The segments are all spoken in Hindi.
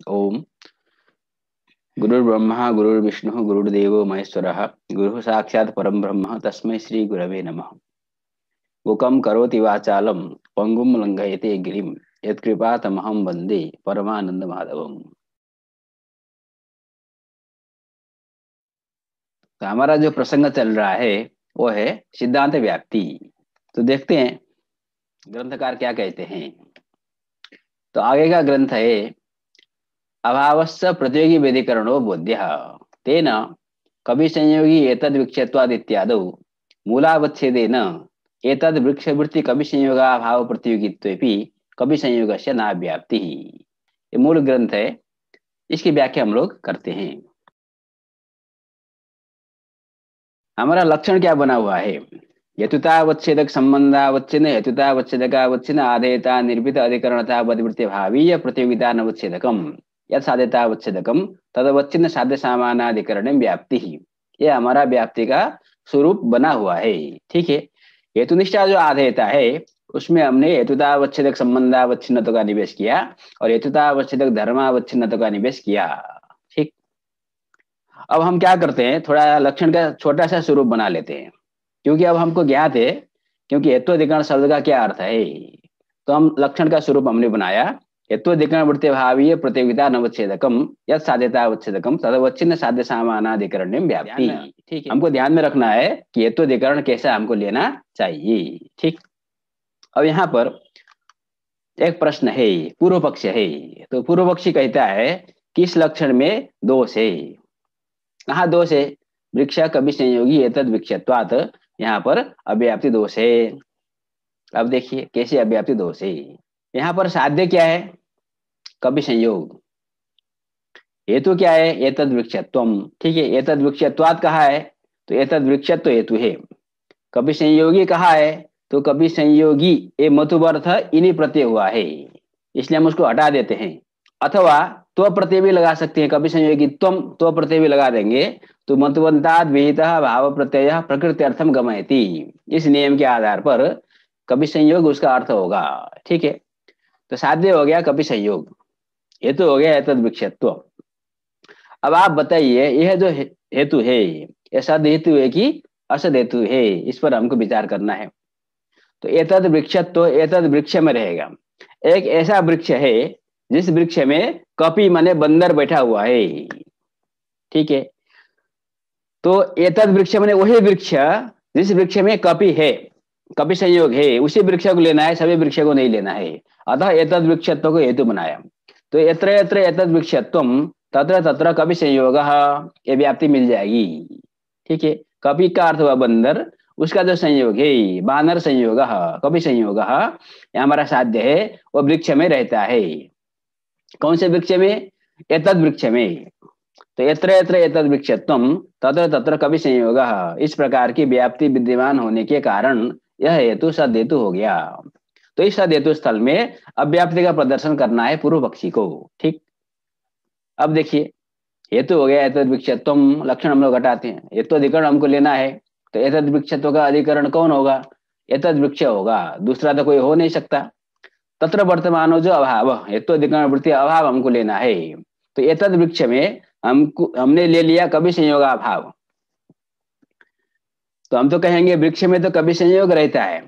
ओम गुरुर्ब्रह्मा गुरुर्विष्णु गुरुर्देवो महेश्वरः गुरुः साक्षात् परं ब्रह्म तस्मै श्री गुरवे नमः। मूकं करोति वाचालं पंगुं लंघयते गिरिं यत्कृपातमहं वन्दे परमानंद माधवम। तो हमारा जो प्रसंग चल रहा है वो है सिद्धांत व्याप्ति। तो देखते हैं ग्रंथकार क्या कहते हैं। तो आगे का ग्रंथ है अभावस्य प्रतियोगी वेदीकरणो बोध्यः तेन कवि संयोगी एतद् विक्षत्वाद इत्यादौ मूलावच्छेदेन एतद् वृक्षवृत्ति कवि संयोगाभाव प्रतियोगित्वेपि कवि संयोगस्य न व्याप्ति। ये मूल ग्रंथ है, इसकी व्याख्या हम लोग करते हैं। हमारा लक्षण क्या बना हुआ है? हेतुतावच्छेदक संबंधावच्छिन्न हेतुतावच्छेदकावच्छिन्न आधेयता निर्भित अधिकरणता बदवृत्ति भावीय प्रतियोगिता नवच्छेदकम यद साध्यतावच्छेदकम तदवच्छिन्न साध्य सामानाधिकरण व्याप्ति ही। ये हमारा व्याप्ति का स्वरूप बना हुआ है। ठीक है, हेतुनिष्ठा जो आधेयता है उसमें हमने हेतुतावच्छेदक संबंधावच्छिन्नता का निवेश किया और हेतुतावच्छेदक धर्मावच्छिन्नता का निवेश किया। ठीक, अब हम क्या करते हैं, थोड़ा लक्षण का छोटा सा स्वरूप बना लेते हैं, क्योंकि अब हमको ज्ञात है क्योंकि हेत्वाधिकरण शब्द का क्या अर्थ है। तो हम लक्षण का स्वरूप हमने बनाया हेत्वाधिकरण वृत्ति भावीय प्रतियोगिता नवच्छेदकम यद साध्यतावच्छेदकम तदवच्छिन्न साध्य सामानाधिकरण व्याप्ति। ठीक है, हमको ध्यान में रखना है कि हेत्वाधिकरण कैसा हमको लेना चाहिए। ठीक, अब यहाँ पर एक प्रश्न है, पूर्व पक्ष है। तो पूर्व पक्षी कहता है किस लक्षण में दोष है। कहाँ दोष है? वृक्ष कवि संयोगी एतद वृक्षत्वात्, यहाँ पर अव्याप्ति दोष है। अब देखिए कैसे अव्याप्ति दोष है। यहाँ पर साध्य क्या है? कवि संयोग। हेतु क्या है? एतद वृक्षत्वम। ठीक है, एतद वृक्षत्वात् कहा है तो एतद वृक्षत्व हेतु है। कवि संयोगी कहा है तो कवि संयोगी ये मतुवर्थ इन्हीं प्रत्यय हुआ है, इसलिए हम उसको हटा देते हैं। अथवा तो प्रत्यय भी लगा सकते हैं, कवि संयोगी त्वम तो प्रत्यय भी लगा देंगे तो मतुवंताद विहित भाव प्रत्यय प्रकृति अर्थम गमयति, इस नियम के आधार पर कवि संयोग उसका अर्थ होगा। ठीक है, तो साध्य हो गया कवि संयोग, हेतु हो गया एतद वृक्षत्व। अब आप बताइए यह जो हेतु है यह सद हेतु है कि असद हेतु है, इस पर हमको विचार करना है। तो एतद वृक्षत्व एतद वृक्ष में रहेगा। एक ऐसा वृक्ष है जिस वृक्ष में कपि माने बंदर बैठा हुआ है। ठीक है, तो एतद वृक्ष माने वही वृक्ष जिस वृक्ष में कपि है, कपि संयोग है, उसी वृक्ष को लेना है, सभी वृक्ष को नहीं लेना है। अतः एतद वृक्षत्व को हेतु बनाया। तो यत्र यत्र एतद वृक्षत्वम तत्र तत्र कपि संयोग, ये व्याप्ति मिल जाएगी। ठीक है, कपि का अर्थ हुआ बंदर, उसका जो संयोग है बानर संयोग कपि संयोग यह हमारा साध्य है, वो वृक्ष में रहता है। कौन से वृक्ष में? एतद वृक्ष में। तो यत्र यत्र एतद वृक्षत्वम तत्र तत्र कवि संयोग, इस प्रकार की व्याप्ति विद्यमान होने के कारण यह हेतु सद हेतु हो गया। तो इस सद हेतु स्थल में अव्याप्ति का प्रदर्शन करना है पूर्व पक्षी को। ठीक, अब देखिए हेतु हो गया एतद वृक्षत्वम, लक्षण हम लोग घटाते हैं, हेतु अधिकरण हमको लेना है। तो एतद वृक्षत्व का अधिकरण कौन होगा? एतद वृक्ष होगा, दूसरा तो कोई हो नहीं सकता। तत्र वर्तमानो जो अभाव, हेतु अधिकरण वृत्ति अभाव हमको लेना है। तो एतद वृक्ष में हमने ले लिया कवि संयोगाभाव। तो हम तो कहेंगे वृक्ष में तो कवि संयोग रहता है,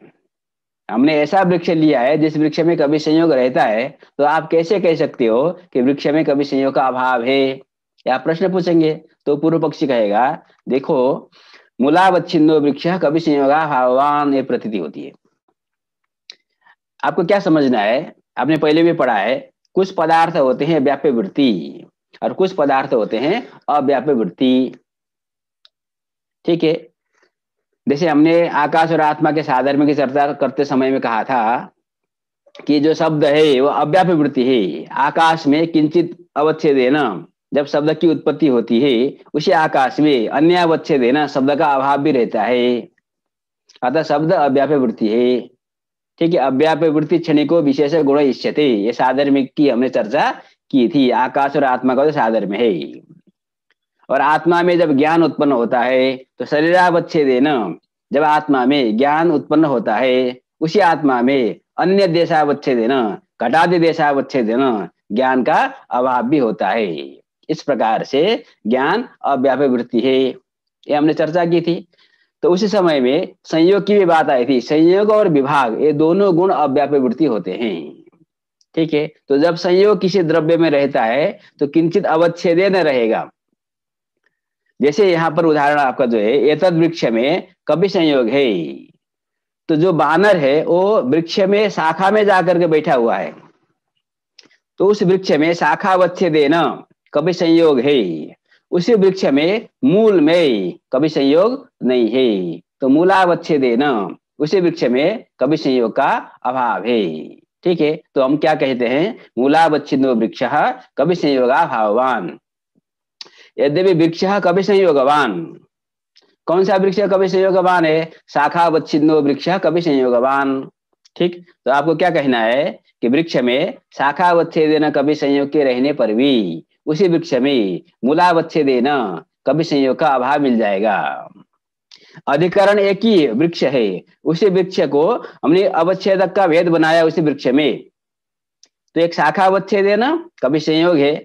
हमने ऐसा वृक्ष लिया है जिस वृक्ष में कवि संयोग रहता है। तो आप कैसे कह सकते हो कि वृक्ष में कवि संयोग का अभाव है? या प्रश्न पूछेंगे तो पूर्व पक्षी कहेगा देखो मूलावच्छिन्नो वृक्ष कवि संयोगाभावान ये प्रतीति होती है। आपको क्या समझना है, आपने पहले भी पढ़ा है, कुछ पदार्थ होते हैं व्याप्य वृत्ति और कुछ पदार्थ होते हैं अव्याप्य वृत्ति। ठीक है, जैसे हमने आकाश और आत्मा के साधर्म्य की चर्चा करते समय में कहा था कि जो शब्द है वो अव्याप्य वृत्ति है। आकाश में किंचित अवच्छेद है ना, जब शब्द की उत्पत्ति होती है उसी आकाश में अन्य अवच्छेद है ना, शब्द का अभाव भी रहता है, अतः शब्द अव्याप्य वृत्ति है। ठीक है, अव्याप्य वृत्ति क्षणिको विशेष गुण इष्यते, ये साधर्म्य की हमने चर्चा की थी। आकाश और आत्मा का जो साधर्म्य है, और आत्मा में जब ज्ञान उत्पन्न होता है तो शरीरावच्छेद है ना, जब आत्मा में ज्ञान उत्पन्न होता है उसी आत्मा में अन्य देशावच्छेद है ना, घटादि देशावच्छेद है ना, ज्ञान का अभाव भी होता है। इस प्रकार से ज्ञान अव्यापक वृत्ति है, ये हमने चर्चा की थी। तो उसी समय में संयोग की भी बात आई थी। संयोग और विभाग ये दोनों गुण अव्यापक वृत्ति होते हैं। ठीक है, तो जब संयोग किसी द्रव्य में रहता है तो किंचित अवच्छेदेन रहेगा। जैसे यहाँ पर उदाहरण आपका जो है, एतद वृक्ष में कभी संयोग है, तो जो बानर है वो वृक्ष में शाखा में जाकर के बैठा हुआ है, तो उस वृक्ष में शाखा अवच्छेदेन कभी संयोग है। उसी वृक्ष में मूल में कभी संयोग नहीं है, तो मूलावच्छेदेन उसी वृक्ष में कभी संयोग का अभाव है। ठीक है, तो हम क्या कहते हैं, मूलावच्छिन्नो वृक्षः कभी संयोगाभावान। यद्यपि वृक्षः कभी संयोगवान, कौन सा वृक्ष कभी संयोगवान है, शाखावच्छिन्नो वृक्षः कभी संयोगवान। ठीक, तो आपको क्या कहना है कि वृक्ष में शाखावच्छेदेन कभी संयोग के रहने पर भी उसी वृक्ष में मूलावच्छेदेन कभी संयोग का अभाव मिल जाएगा। अधिकरण एक ही वृक्ष है, उसी वृक्ष को हमने अवच्छेदक का भेद बनाया उसी वृक्ष में, तो एक शाखावच्छेदेन कभी संयोग है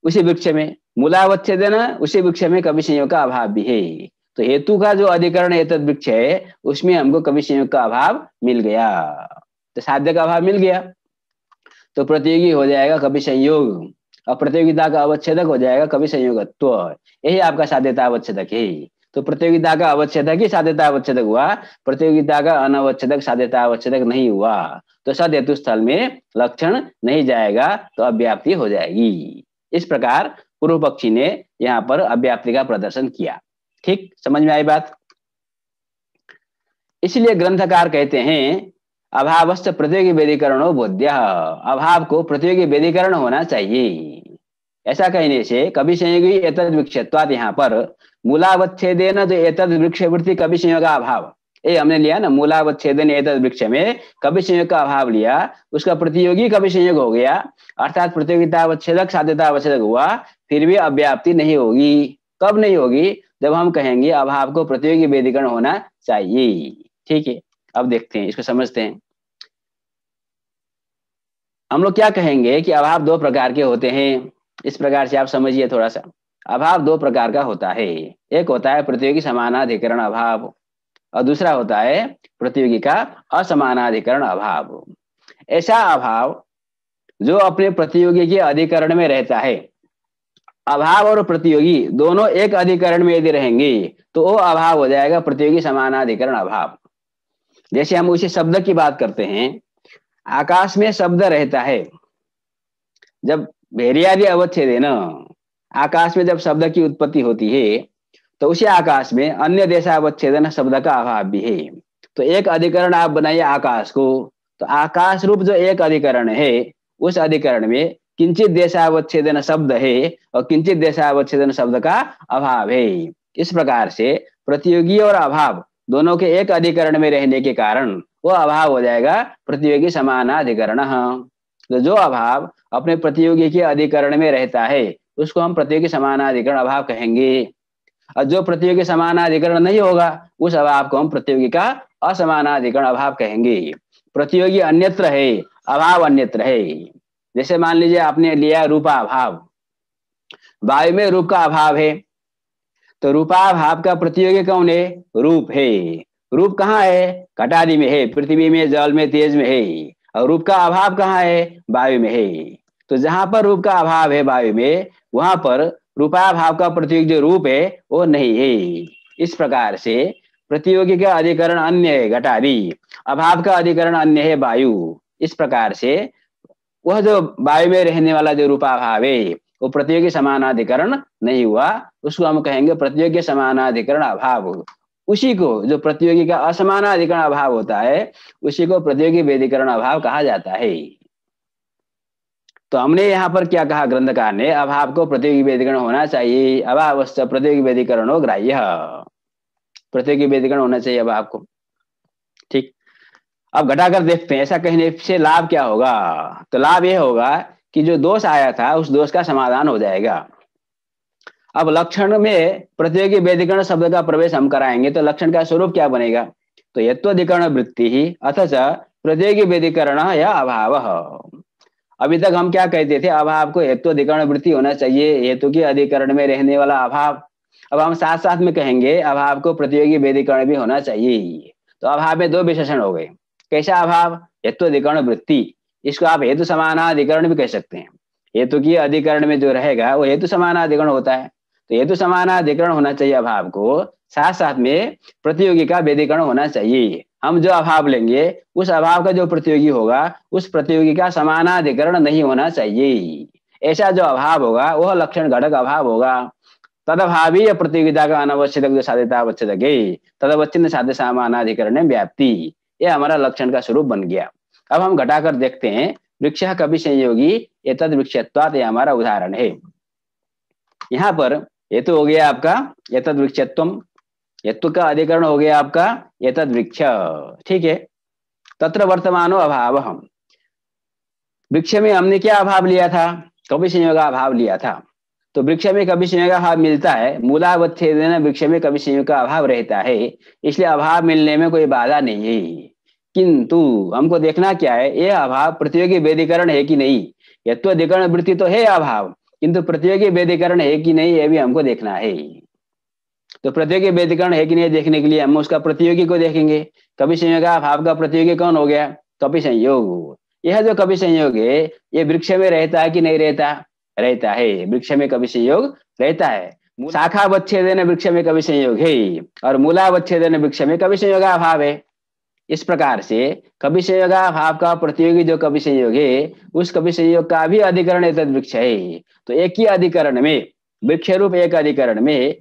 उसी वृक्ष में, मूलावच्छेदेन उसी वृक्ष में कभी संयोग का अभाव भी है। तो हेतु का जो अधिकरण एतद वृक्ष है उसमें हमको कभी संयोग का अभाव मिल गया, तो साध्य का अभाव मिल गया, तो प्रतियोगी हो जाएगा कभी संयोग, और प्रतियोगिता का अवच्छेदक हो जाएगा कभी संयोगत्व। यही आपका साध्यता अवच्छेदक है। तो प्रतियोगिता का अवच्छेदक ही साध्यता अवच्छेदक हुआ, प्रतियोगिता का अनवच्छेदक साध्यता अवच्छेदक नहीं हुआ, तो सद हेतु स्थल में लक्षण नहीं जाएगा, तो अव्याप्ति हो जाएगी। इस प्रकार पूर्व पक्षी ने यहाँ पर अव्याप्ति का प्रदर्शन किया। ठीक, समझ में आई बात। इसलिए ग्रंथकार कहते हैं अभावस्य प्रतियोगी वेदीकरणो बोध्य, अभाव को प्रतियोगी वेदीकरण होना चाहिए। ऐसा कहने से कभी संयोगी एतद वृक्षत्वात्, यहाँ पर मूलावच्छेदेन जो एतद वृक्ष वृत्ति कभी संयोग का अभाव, ये हमने लिया ना, मूलावच्छेदेन एतद वृक्ष में कभी संयोग का अभाव लिया, उसका प्रतियोगी कभी संयोग हो गया, अर्थात प्रतियोगिता अवच्छेदक साध्यता अवच्छेदक हुआ, फिर भी अव्याप्ति नहीं होगी। कब नहीं होगी, जब हम कहेंगे अभाव को प्रतियोगी वेदीकरण होना चाहिए। ठीक है, अब देखते हैं, इसको समझते हैं। हम लोग क्या कहेंगे कि अभाव दो प्रकार के होते हैं। इस प्रकार से आप समझिए थोड़ा सा, अभाव दो प्रकार का होता है। एक होता है प्रतियोगी समानाधिकरण अभाव, और दूसरा होता है प्रतियोगी का असमानाधिकरण अभाव। ऐसा अभाव जो अपने प्रतियोगी के अधिकरण में रहता है, अभाव और प्रतियोगी दोनों एक अधिकरण में यदि रहेंगे तो वो अभाव हो जाएगा प्रतियोगी समानाधिकरण अभाव। जैसे हम उसी शब्द की बात करते हैं, आकाश में शब्द रहता है, जब भेरियादि अवच्छेद है ना, आकाश में जब शब्द की उत्पत्ति होती है तो उसी आकाश में अन्य देशावच्छेदन शब्द का अभाव भी है। तो एक अधिकरण आप बनाइए आकाश को, तो आकाश रूप जो एक अधिकरण है उस अधिकरण में किंचित देशावच्छेदन शब्द है और किंचित देशावच्छेदन शब्द का अभाव है। इस प्रकार से प्रतियोगी और अभाव दोनों के एक अधिकरण में रहने के कारण वो अभाव हो जाएगा प्रतियोगी समानाधिकरण। तो जो अभाव अपने प्रतियोगी के अधिकरण में रहता है उसको हम प्रतियोगी समानाधिकरण अभाव कहेंगे, और जो प्रतियोगी समानाधिकरण नहीं होगा उस अभाव को हम प्रतियोगी का असमानाधिकरण अभाव कहेंगे। प्रतियोगी अन्यत्र है, अभाव अन्यत्र है। जैसे मान लीजिए आपने लिया रूपाभाव, वायु में रूप का अभाव है, तो रूपाभाव का प्रतियोगी कौन है, रूप है। रूप कहाँ है, घटादि में है, पृथ्वी में, जल में, तेज में है, और रूप का अभाव कहाँ है, वायु में है। तो जहां पर रूप का अभाव है वायु में, वहां पर रूपाभाव का प्रतियोगी जो रूप है वो नहीं है। इस प्रकार से प्रतियोगी का अधिकरण अन्य है घटादि, अभाव का अधिकरण अन्य है वायु। इस प्रकार से वह जो वायु में रहने वाला जो रूपाभाव है वो प्रतियोगी समानाधिकरण नहीं हुआ, उसको हम कहेंगे प्रतियोगी समानाधिकरण अभाव। उसी को जो प्रतियोगी का असमानाधिकरण अभाव होता है उसी को प्रतियोगी वेदीकरण अभाव कहा जाता है। तो हमने यहाँ पर क्या कहा, ग्रंथकार ने अभाव को प्रतियोगी वेदीकरण होना चाहिए, अभावस्य प्रतियोगी वेदीकरण हो ग्राह्य, प्रतियोगी वेदीकरण होना चाहिए अभाव को। ठीक, अब घटाकर देखते हैं ऐसा कहने से लाभ क्या होगा। तो लाभ यह होगा कि जो दोष आया था उस दोष का समाधान हो जाएगा। अब लक्षण में प्रतियोगी वेदीकरण शब्द का प्रवेश हम कराएंगे तो लक्षण का स्वरूप क्या बनेगा, तो यत्वाधिकरण वृत्ति ही अथच प्रतियोगी वेदीकरण या अभाव। अभी तक हम क्या कहते थे, अभाव को हेतु अधिकरण वृत्ति होना चाहिए, हेतु के अधिकरण में रहने वाला अभाव। अब हम साथ साथ में कहेंगे अभाव को प्रतियोगी वेदीकरण भी होना चाहिए। तो अभाव में दो विशेषण हो गए। कैसा अभाव? हेतु अधिकरण वृत्ति। इसको आप हेतु समानाधिकरण भी कह सकते हैं। हेतु की अधिकरण में जो रहेगा वो हेतु समानाधिकरण होता है। तो हेतु समानाधिकरण होना चाहिए अभाव को, साथ साथ में प्रतियोगी का वेदीकरण होना चाहिए। हम जो अभाव लेंगे उस अभाव का जो प्रतियोगी होगा उस प्रतियोगी का समानाधिकरण नहीं होना चाहिए। ऐसा जो अभाव होगा वह लक्षण घटक अभाव होगा। तदभावी प्रतियोगिता का अनवच्छेदक जो साध्यता अवच्छेदक है, तदवच्छिन्न साध्य समानाधिकरण व्याप्ति, ये हमारा लक्षण का स्वरूप बन गया। अब हम घटाकर देखते हैं। वृक्ष कवि संयोगी एतद वृक्षत्वात्, ये हमारा उदाहरण है। यहाँ पर हेतु हो गया आपका एतद वृक्षत्वम, हेतु का अधिकरण हो गया आपका एतद वृक्ष। ठीक है। तत्र वर्तमानो अभाव, हम वृक्ष में हमने क्या अभाव लिया था? कवि संयोग का अभाव लिया था। तो वृक्ष में कवि संयोग का अभाव मिलता है, मूलावच्छेदेन वृक्ष में कवि संयोग का अभाव रहता है, इसलिए अभाव मिलने में कोई बाधा नहीं है। किंतु हमको देखना क्या है, यह अभाव प्रतियोगी वेदीकरण है कि नहीं। हेतु अधिकरण वृत्ति तो है अभाव, किंतु प्रतियोगी वेदीकरण है कि नहीं, यह भी हमको देखना है। तो प्रतियोगी वेदीकरण है कि नहीं देखने के लिए हम उसका प्रतियोगी को देखेंगे। कवि संयोग का अभाव का प्रतियोगी कौन हो गया? कवि संयोग। यह जो कवि संयोग है ये वृक्ष में रहता है कि नहीं रहता? रहता है। वृक्ष में कवि संयोग रहता है। शाखावच्छेदेन वृक्ष में कवि संयोग है और मूलावच्छेदेन वृक्ष में कवि संयोग का अभाव है। इस प्रकार से कवि संयोग का अभाव का प्रतियोगी जो कवि संयोग है उस कवि संयोग का भी अधिकरण एतद वृक्ष है। तो एक ही अधिकरण में, वृक्ष रूप एक अधिकरण में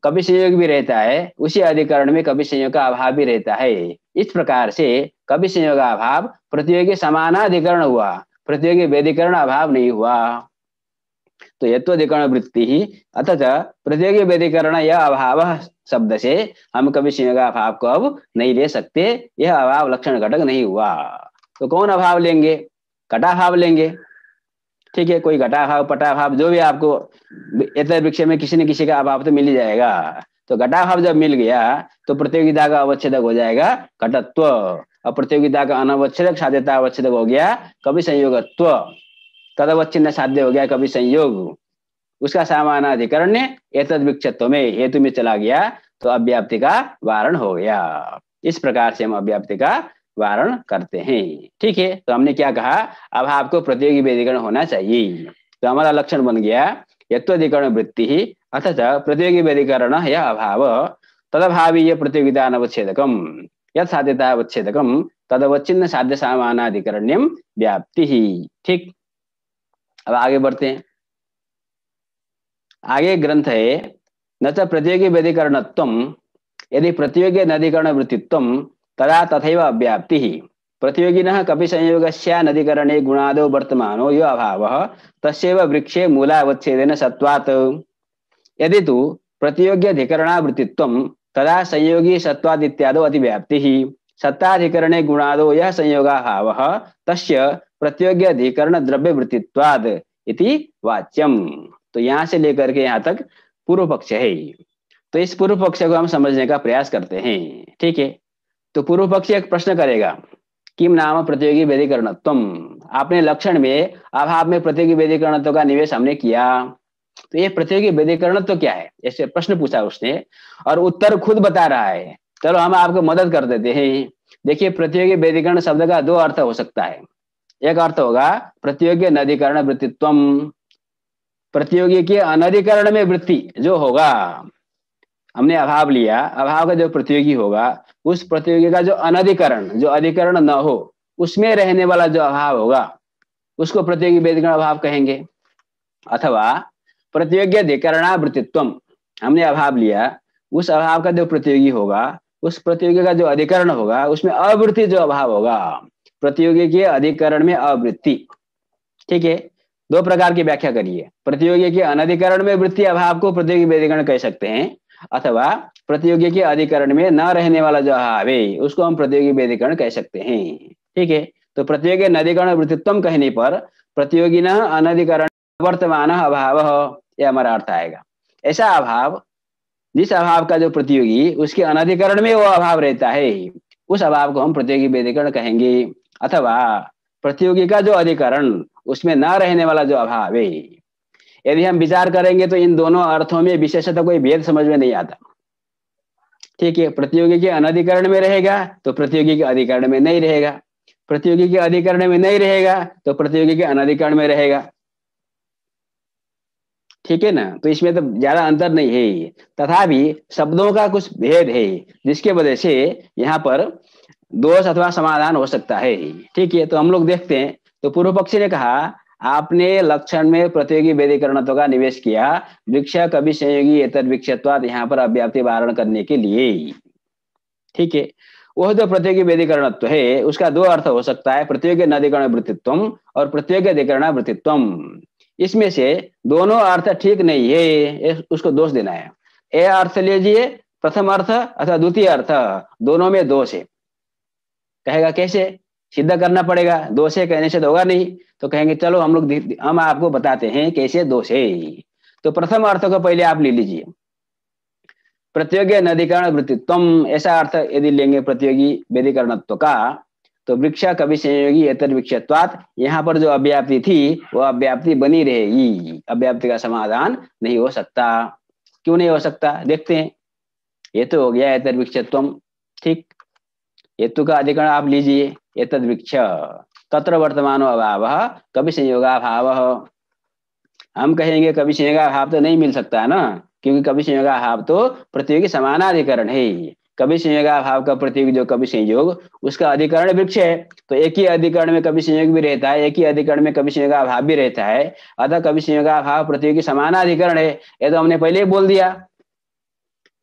कवि संयोग भी रहता है, उसी अधिकरण में कवि संयोग का अभाव भी रहता है। इस प्रकार से कवि संयोग का अभाव प्रतियोगी समानाधिकरण हुआ, प्रतियोगी वेदीकरण अभाव नहीं हुआ। तो हेतु अधिकरण वृत्ति ही अतः प्रतियोगी वेदीकरण यह अभाव शब्द से हम कवि संयोग का अभाव को अब नहीं ले सकते, यह अभाव लक्षण घटक नहीं हुआ। तो कौन अभाव लेंगे? घटाभाव लेंगे। ठीक है, कोई घटाभाव पटाभाव जो भी आपको एतद वृक्ष में किसी न किसी का अभाव तो मिल ही जाएगा। तो घटाभाव जब मिल गया तो प्रतियोगिता का अवच्छेदक हो जाएगा घटत्व, और प्रतियोगिता का अनवच्छेदक साध्यता अवच्छेदक हो गया कवि संयोगत्व, तदवच्छिन्न साध्य हो गया कवि संयोग। उसका समानाधिकरण एतद वृक्षत्व में हेतु में चला गया तो अव्याप्ति का वारण हो गया। इस प्रकार से हम अव्याप्ति का वारण करते हैं। ठीक है। तो हमने क्या कहा, अभाव को प्रतियोगी वेदीकरण होना चाहिए। तो हमारा लक्षण बन गया हेत्वाधिकरण वृत्ति ही अतः प्रतियोगी वेदीकरण यह अभाव, तदभावीय प्रतियोगिता अनवच्छेदकम यद साध्यता अवच्छेदकम तदवच्छिन्न साध्य समानाधिकरण्यम व्याप्ति ही। ठीक। अब आगे बढ़ते हैं। आगे ग्रंथ है न च प्रतियोगी वेदीकरणत्वम यदि प्रतियोगी नदीकरण वृत्तित्वम तदा तथैव अव्याप्ति ही। प्रतियोगिनः कपि संयोगस्य नदीकरणे गुणादो वर्तमानो यो अभावः तस्यैव वृक्षे मूलावच्छेदेन सत्वात्। यदि तु प्रतियोग्यधिकरणावृत्तित्वं तदा संयोगी सत्वात् इत्यादो अतिव्याप्ति ही। सत्ताधिकरणे गुणादो यह संयोगाभावः तस्य प्रतियोग्यधिकरण द्रव्यवृत्तित्वात् इति वाच्यम। तो यहाँ से लेकर के यहाँ तक पूर्व पक्ष है। तो इस पूर्व पक्ष को हम समझने का प्रयास करते हैं। ठीक है। तो पूर्व पक्ष एक प्रश्न करेगा, किम नाम प्रतियोगी वेदीकरणत्वम। आपने लक्षण में अभाव में प्रतियोगी वेदीकरणत्व का निवेश हमने किया, तो ये प्रतियोगी वेदीकरणत्व क्या है, ऐसे प्रश्न पूछा उसने और उत्तर खुद बता रहा है। चलो हम आपको मदद कर देते हैं। देखिए, प्रतियोगी वेदीकरण शब्द का दो अर्थ हो सकता है। एक अर्थ होगा प्रतियोगी नदीकरण वृत्तित्वम, प्रतियोगी के अनधिकरण में वृत्ति जो होगा, हमने अभाव लिया, अभाव का जो प्रतियोगी होगा उस प्रतियोगी का जो अनधिकरण, जो अधिकरण न हो उसमें रहने वाला जो अभाव होगा उसको प्रतियोगी वेदीकरण अभाव कहेंगे। अथवा प्रतियोगी अधिकरणावृत्तित्वम, हमने अभाव लिया, उस अभाव का जो प्रतियोगी होगा उस प्रतियोगी का जो अधिकरण होगा उसमें अवृत्ति जो अभाव होगा, प्रतियोगी के अधिकरण में अवृत्ति। ठीक है। दो प्रकार की व्याख्या करिए। प्रतियोगी के अनधिकरण में वृत्ति अभाव को प्रतियोगी वेदीकरण कह सकते हैं, अथवा प्रतियोगी के अधिकरण में न रहने वाला जो अभाव है उसको हम प्रतियोगी वेदीकरण कह सकते हैं। ठीक है। तो प्रतियोगी नदीकरण वृत्तित्वम कहने पर प्रतियोगी न अनधिकरण वर्तमान अभाव, यह हमारा अर्थ आएगा। ऐसा अभाव जिस अभाव का जो प्रतियोगी उसके अनधिकरण में वो अभाव रहता है उस अभाव को हम प्रतियोगी वेदीकरण कहेंगे। अथवा प्रतियोगी का जो अधिकरण उसमें न रहने वाला जो अभाव है, यदि हम विचार करेंगे तो इन दोनों अर्थों में विशेषतः कोई भेद समझ में नहीं आता। ठीक है, प्रतियोगी के अनधिकरण में रहेगा तो प्रतियोगी के अधिकरण में नहीं रहेगा, प्रतियोगी के अधिकरण में नहीं रहेगा तो प्रतियोगी के अनधिकरण में रहेगा। ठीक है ना, तो इसमें तो ज्यादा अंतर नहीं है, तथापि शब्दों का कुछ भेद है जिसके वजह से यहाँ पर दोष अथवा समाधान हो सकता है। ठीक है, तो हम लोग देखते हैं। तो पूर्व पक्षी ने कहा आपने लक्षण में प्रतियोगी व्यधिकरणत्व का निवेश किया, वृक्ष कभी संयोगी एतद वृक्षत्वात् यहाँ पर अव्याप्ति वारण करने के लिए। ठीक है, वह जो प्रतियोगी व्यधिकरणत्व है उसका दो अर्थ हो सकता है, प्रतियोगी नधिकरण वृत्तित्वम और प्रतियोगी अधिकरण वृत्तित्वम। इसमें से दोनों अर्थ ठीक नहीं है, उसको दोष देना है। ए अर्थ लीजिए प्रथम अर्थ अथवा द्वितीय अर्थ, दोनों में दोष है। कहेगा कैसे, सिद्ध करना पड़ेगा, दोष है कहने से तो होगा नहीं। तो कहेंगे चलो हम आपको बताते हैं कैसे दोष है। तो प्रथम अर्थ को पहले आप ले लीजिए, प्रतियोगी नधिकरण वृत्तित्वम, ऐसा अर्थ यदि लेंगे प्रतियोगी व्यधिकरणत्व का, तो वृक्ष कभी संयोगी एतद वृक्षत्वात्, यहाँ पर जो अव्याप्ति थी वो अव्याप्ति बनी रहेगी, अव्याप्ति का समाधान नहीं हो सकता। क्यों नहीं हो सकता, देखते हैं। ये तो हो गया एतद वृक्षत्वम। ठीक, हेतु का अधिकरण आप लीजिए, एतद वृक्ष तत्र वर्तमानो अभाव कभी संयोगाभाव। हम कहेंगे कभी संयोगाभाव तो नहीं मिल सकता ना, क्योंकि कभी संयोगाभाव तो प्रतियोगी समानाधिकरण है। कभी संयोगाभाव का प्रतियोगी जो कभी संयोग, उसका अधिकरण वृक्ष है, तो एक ही अधिकरण में कभी संयोग भी रहता है, एक ही अधिकरण में कभी संयोगाभाव भी रहता है, अतः कभी संयोगाभाव प्रतियोगी समानाधिकरण है। ये तो हमने पहले ही बोल दिया।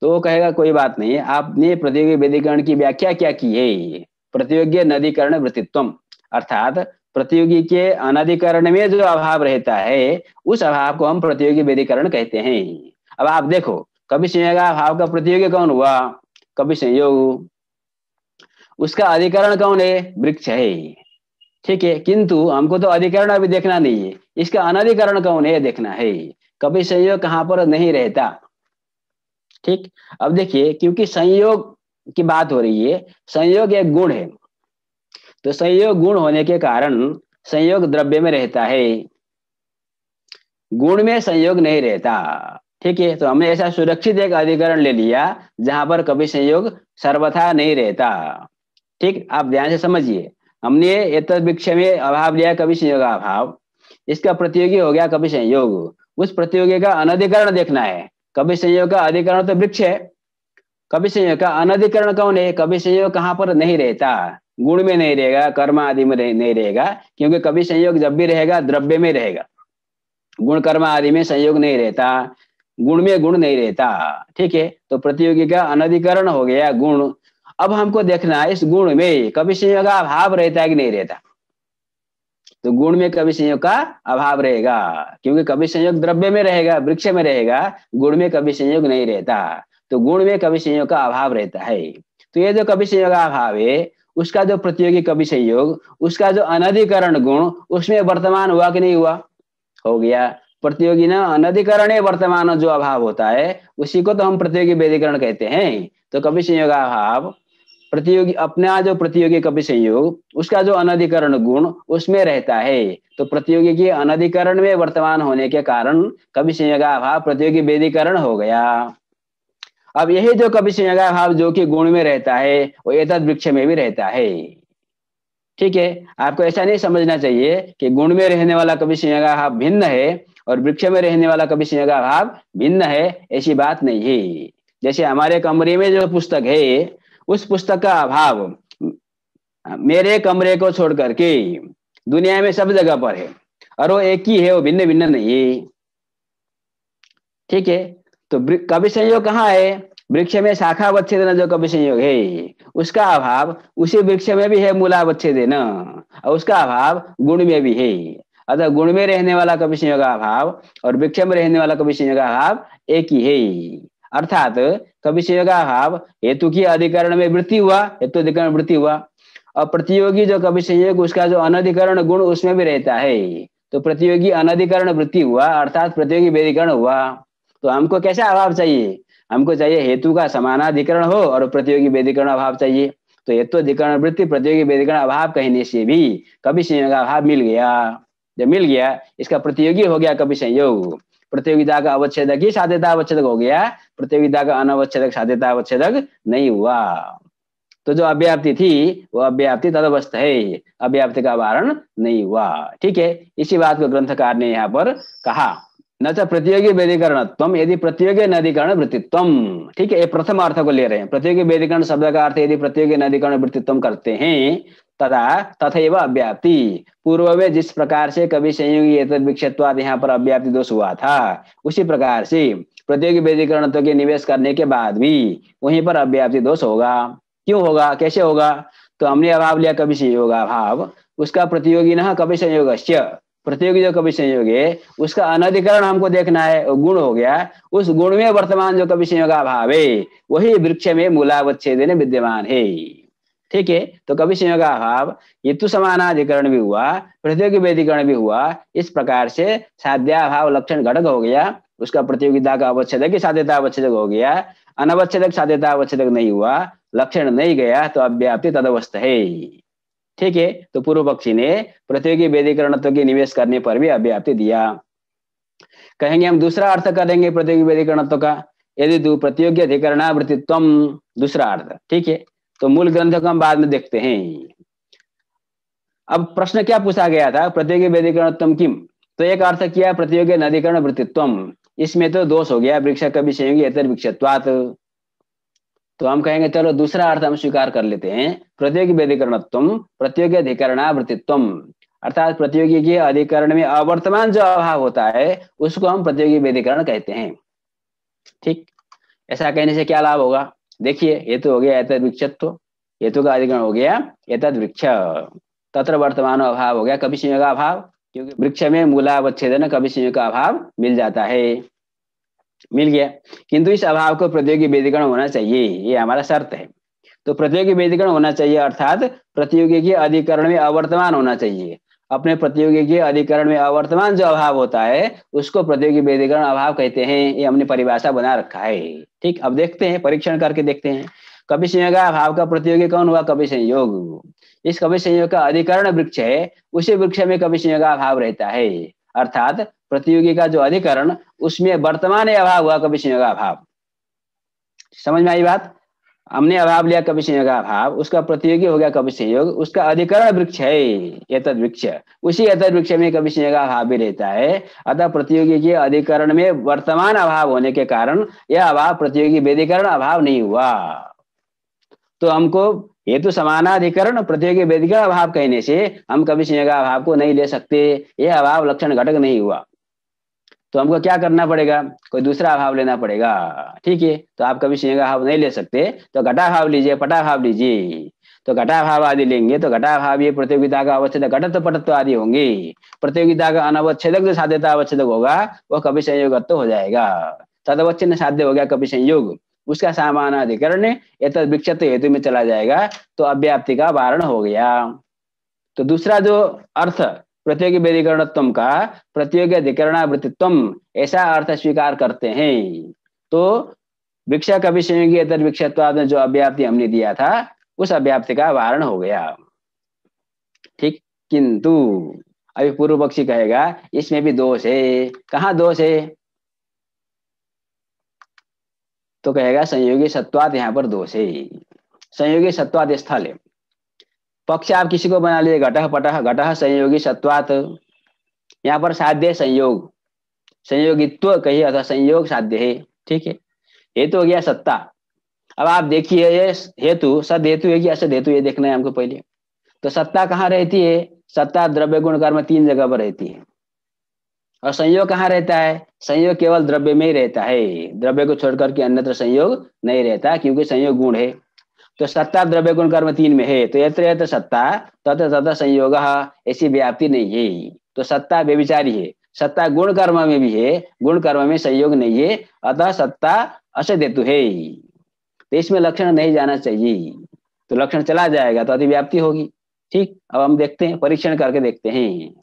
तो वो कहेगा कोई बात नहीं, आपने प्रतियोगी व्यधिकरण की व्याख्या क्या की है, प्रतियोगी नधिकरण वृत्तित्वम, अर्थात प्रतियोगी के अनधिकरण में जो अभाव रहता है उस अभाव को हम प्रतियोगी व्यधिकरण कहते हैं। अब आप देखो, कभी संयोगाभाव का प्रतियोगी कौन हुआ, कभी संयोग, उसका अधिकरण कौन है, वृक्ष है। ठीक है, किंतु हमको तो अधिकरण अभी देखना नहीं है, इसका अनधिकरण कौन है देखना है। कभी संयोग कहाँ पर नहीं रहता। ठीक, अब देखिए, क्योंकि संयोग की बात हो रही है, संयोग एक गुण है, तो संयोग गुण होने के कारण संयोग द्रव्य में रहता है, गुण में संयोग नहीं रहता। ठीक है, तो हमने ऐसा सुरक्षित एक अधिकरण ले लिया जहां पर कभी संयोग सर्वथा नहीं रहता। ठीक, आप ध्यान से समझिए, हमने एतद वृक्ष में अभाव लिया कभी संयोग अभाव, इसका प्रतियोगी हो गया कभी संयोग, उस प्रतियोगी का अनधिकरण देखना है। कभी संयोग का अधिकरण तो वृक्ष है, कभी संयोग का अनधिकरण कौन है, कभी संयोग कहाँ पर नहीं रहता, गुण में नहीं रहेगा, कर्म आदि में नहीं रहेगा, क्योंकि कभी संयोग जब भी रहेगा द्रव्य में रहेगा, गुण कर्म आदि में संयोग नहीं रहता, गुण में गुण नहीं रहता। ठीक है, तो प्रतियोगी का अनधिकरण हो गया गुण। अब हमको देखना है इस गुण में कभी संयोग का अभाव रहता है कि नहीं रहता। तो गुण में कभी संयोग का अभाव रहेगा, क्योंकि कभी संयोग द्रव्य में रहेगा, वृक्ष में रहेगा, गुण में कभी संयोग नहीं रहता, तो गुण में कभी संयोग का अभाव रहता है। तो ये जो कभी संयोग का अभाव है, उसका जो प्रतियोगी कभी संयोग, उसका जो अनधिकरण गुण, उसमें वर्तमान हुआ कि नहीं हुआ, हो गया। प्रतियोगी ना अनधिकरण वर्तमान जो अभाव होता है उसी को तो हम प्रतियोगी व्यधिकरण कहते हैं। तो कभी संयोग का अभाव, प्रतियोगी अपना जो प्रतियोगी कभी संयोग, उसका जो अनधिकरण गुण उसमें रहता है, तो प्रतियोगी के अनधिकरण में वर्तमान होने के कारण कभी संयोग का अभाव प्रतियोगी व्यधिकरण हो गया। अब यही जो कभी संयोग का अभाव जो कि गुण में रहता है वो एतद वृक्ष में भी रहता है। ठीक है, आपको ऐसा नहीं समझना चाहिए कि गुण में रहने वाला कभी संयोग का अभाव भिन्न है और वृक्ष में रहने वाला कभी संयोग का अभाव भिन्न है, ऐसी बात नहीं है। जैसे हमारे कमरे में जो पुस्तक है, उस पुस्तक का अभाव मेरे कमरे को छोड़ करके दुनिया में सब जगह पर है, और वो एक ही है, वो भिन्न भिन्न नहीं है। ठीक है, तो कभी संयोग कहाँ है, वृक्ष में शाखा वच्छेदन जो कभी संयोग है उसका अभाव उसी वृक्ष में भी है, मूला वच्छेदन, और उसका अभाव गुण में भी है। अतः गुण में रहने वाला कभी संयोग का अभाव और वृक्ष में रहने वाला कभी संयोग का अभाव एक ही है। अर्थात कभी संयोग का अभाव हेतु की अधिकरण में वृत्ति हुआ, हेतु अधिकरण वृत्ति हुआ, और प्रतियोगी जो कभी संयोग उसका जो अनधिकरण गुण उसमें भी रहता है, तो प्रतियोगी अनधिकरण वृत्ति हुआ, अर्थात प्रतियोगी व्यधिकरण हुआ। तो हमको कैसा अभाव चाहिए, हमको चाहिए हेतु का समानाधिकरण हो और प्रतियोगी व्यधिकरण अभाव चाहिए। तो हेतु अधिकरण वृत्ति प्रतियोगी व्यधिकरण अभाव कहने से भी कभी संयोग का अभाव मिल गया। जब मिल गया, इसका प्रतियोगी हो गया कभी संयोग, प्रतियोगिता का अवच्छेदक ही साध्यता अवच्छेदक हो गया, प्रतियोगिता का अनवच्छेदक साध्यता अवच्छेदक नहीं हुआ। तो जो अव्याप्ति थी वो अव्याप्ति तदवस्थ है, अव्याप्ति का वारण नहीं हुआ। ठीक है, इसी बात को ग्रंथकार ने यहाँ पर कहा। न तो प्रतियोगी वेदीकरणत्वम यदि प्रतियोगी नदीकरण वृत्तित्वम। ठीक है, ये प्रथम अर्थ को ले रहे हैं। प्रतियोगी वेदीकरण शब्द का अर्थ यदि प्रतियोगी नदीकरण वृत्तित्वम करते हैं तथा तथैव अव्याप्ति, पूर्व में जिस प्रकार से कभी संयोगी एतद्विक्षत्वाद यहाँ पर अव्याप्ति दोष हुआ था, उसी प्रकार से प्रतियोगी वेदीकरणत्व के निवेश करने के बाद भी वहीं पर अव्याप्ति दोष होगा। क्यों होगा, कैसे होगा? तो हमने अभाव लिया कभी संयोग अभाव, उसका प्रतियोगी न कभी संयोगस्य, प्रतियोगी जो कभी संयोग है उसका अनधिकरण हमको देखना है, गुण हो गया, उस गुण में वर्तमान जो कभी संयोग अभाव है वही वृक्ष में मूलावच्छेदन विद्यमान है। ठीक है, तो कभी संयोग अभाव हेतु समानाधिकरण भी हुआ, प्रतियोगी वेदीकरण भी हुआ, इस प्रकार से साध्याभाव लक्षण घटक हो गया, उसका प्रतियोगिता का अवच्छेदक ही साध्यता अवच्छेदक हो गया, अनवच्छेदक साध्यता अवच्छेदक नहीं हुआ, लक्षण नहीं गया, तो अव्याप्ति तदवस्थ है। ठीक है, तो पूर्व पक्षी ने प्रतियोगी वेदीकरणत्व के निवेश करने पर भी अव्याप्ति दिया। कहेंगे हम दूसरा अर्थ करेंगे प्रतियोगी वेदीकरणत्व का, यदि प्रतियोगी अधिकरणावृत्तित्वम, दूसरा अर्थ। ठीक है, तो मूल ग्रंथ को हम बाद में देखते हैं। अब प्रश्न क्या पूछा गया था, प्रतियोगी वेदीकरणत्वम किम, तो एक अर्थ किया प्रतियोगी नदीकरण वृत्तित्वम, इसमें तो दोष हो गया वृक्ष कभी संयोगी एतद्विक्षत्वात्। तो हम कहेंगे चलो दूसरा अर्थ हम स्वीकार कर लेते हैं, प्रतियोगी वेदीकरणत्वम प्रतियोगी अधिकरणावृत्तित्वम, अर्थात प्रतियोगी के अधिकरण में अवर्तमान जो अभाव होता है उसको हम प्रतियोगी वेदीकरण कहते हैं। ठीक, ऐसा कहने से क्या लाभ होगा? देखिए, हेतु हो गया एतद्विक्षत्व, हेतु का अधिकरण हो गया एतद्वृक्ष, तत्र वर्तमान अभाव हो गया कभी संयोग अभाव, क्योंकि वृक्ष में मूलावच्छेदन कभी संयोग का अभाव मिल जाता है, मिल गया। किंतु इस अभाव को प्रतियोगी वेदीकरण होना चाहिए, ये हमारा शर्त है। तो प्रतियोगी वेदीकरण होना चाहिए अर्थात प्रतियोगी के अधिकरण में अवर्तमान होना चाहिए, अपने प्रतियोगी के अधिकरण में अवर्तमान जो अभाव होता है उसको प्रतियोगी वेदीकरण अभाव कहते हैं, ये हमने परिभाषा बना रखा है। ठीक, अब देखते हैं, परीक्षण करके देखते हैं। कभी संयोग अभाव का प्रतियोगी कौन हुआ? कभी संयोग। इस कभी संयोग का अधिकरण वृक्ष है, उसी वृक्ष में कभी संयोग अभाव रहता है, अर्थात प्रतियोगी का जो अधिकरण उसमें वर्तमान अभाव हुआ कभी संयोग अभाव। समझ में आई बात? हमने अभाव लिया कभी संयोग अभाव, उसका प्रतियोगी हो गया कभी संयोग, उसका अधिकरण वृक्ष है एतद वृक्ष, उसी एतद वृक्ष में कभी संयोग अभाव भी रहता है, अतः प्रतियोगी के अधिकरण में वर्तमान अभाव होने के कारण यह अभाव प्रतियोगी वेदीकरण अभाव नहीं हुआ। तो हमको हेतु समानाधिकरण प्रतियोगी वेदीकरण अभाव कहने से हम कभी संयोग अभाव को नहीं ले सकते, यह अभाव लक्षण घटक नहीं हुआ। तो हमको क्या करना पड़ेगा? कोई दूसरा अभाव लेना पड़ेगा। ठीक है, तो आप कभी संयोग अभाव नहीं ले सकते तो घटाभाव लीजिए, पटाभाव लीजिए। तो घटाभाव आदि लेंगे तो घटाभाव ये प्रतियोगिता का अवच्छेदक घटत्व पटत्व आदि होंगे, प्रतियोगिता का अनवच्छेदक जो साध्यता अवच्छेदक होगा वो कभी संयोगत्व हो जाएगा, तदवच्छिन्न साध्य हो गया कभी संयोग, उसका सामानाधिकरण एतद वृक्षत्व हेतु में चला जाएगा, तो अव्याप्ति का वारण हो गया। तो दूसरा जो अर्थ प्रतियोगी वेदीकरणत्वम का प्रतियोगी अधिकरणावृत्तित्वम, ऐसा अर्थ स्वीकार करते हैं तो वृक्ष कभी संयोगी एतद वृक्षत्वाद में जो अव्याप्ति हमने दिया था उस अव्याप्ति का वारण हो गया। ठीक, किंतु अभी पूर्व पक्षी कहेगा इसमें भी दोष है। कहाँ दोष है? तो कहेगा संयोगी सत्वाद, यहाँ पर दोष है, संयोगी सत्वाद स्थल है। पक्ष आप किसी को बना लीजिए घटः पटः, घटः संयोगी सत्वात, यहाँ पर साध्य संयोग, संयोगित्व कहिए अथवा संयोग साध्य है। ठीक है, हेतु हो गया सत्ता। अब आप देखिए ये हेतु सद हेतु है कि असद हेतु, ये देखना है हमको पहले। तो सत्ता कहाँ रहती है? सत्ता द्रव्य गुण कर्म 3 जगह पर रहती है। और संयोग कहाँ रहता है? संयोग केवल द्रव्य में ही रहता है, द्रव्य को छोड़कर के अन्यत्र संयोग नहीं रहता, क्योंकि संयोग गुण है। तो सत्ता द्रव्य गुण कर्म 3 में है, तो यत्र यत्र सत्ता तत्र तत्र संयोग, ऐसी व्याप्ति नहीं है। तो सत्ता व्यभिचारी है, सत्ता गुण कर्म में भी है, गुण कर्म में संयोग नहीं है, अतः सत्ता असद हेतु है। तो इसमें लक्षण नहीं जाना चाहिए, तो लक्षण चला जाएगा तो अतिव्याप्ति होगी। ठीक, अब हम देखते हैं, परीक्षण करके देखते हैं।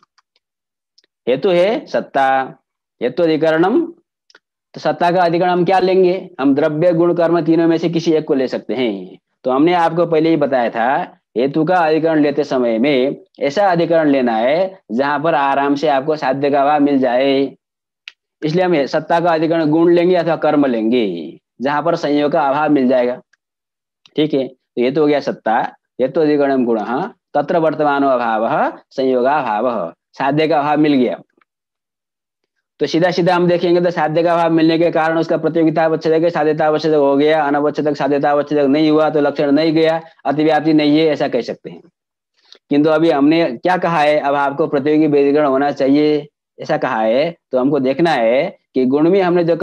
हेतु है सत्ता, हेतु अधिकरणम, तो सत्ता का अधिकरण हम क्या लेंगे? हम द्रव्य गुण कर्म तीनों में से किसी एक को ले सकते हैं। तो हमने आपको पहले ही बताया था हेतु का अधिकरण लेते समय में ऐसा अधिकरण लेना है जहां पर आराम से आपको साध्य का अभाव मिल जाए। इसलिए हम सत्ता का अधिकरण गुण लेंगे अथवा कर्म लेंगे जहां पर संयोग का अभाव मिल जाएगा। ठीक है, तो ये तो हो गया सत्ता। हेतु अधिकरण गुण तत्र वर्तमानो अभाव संयोगाभाव, साध्य का अभाव मिल गया। तो सीधा सीधा हम देखेंगे तो साध्य का अभाव मिलने के कारण उसका प्रतियोगिता अवच्छेदक साध्यता अवच्छेदक हो गया, अनवच्छेदक साध्यता अवच्छेदक नहीं हुआ तो लक्षण नहीं गया, अतिव्याप्ति नहीं है, ऐसा कह सकते हैं। किंतु अभी हमने क्या कहा है, अभाव को प्रतियोगी व्यधिकरण होना चाहिए ऐसा कहा है। तो हमको देखना है कि गुण में हमने जो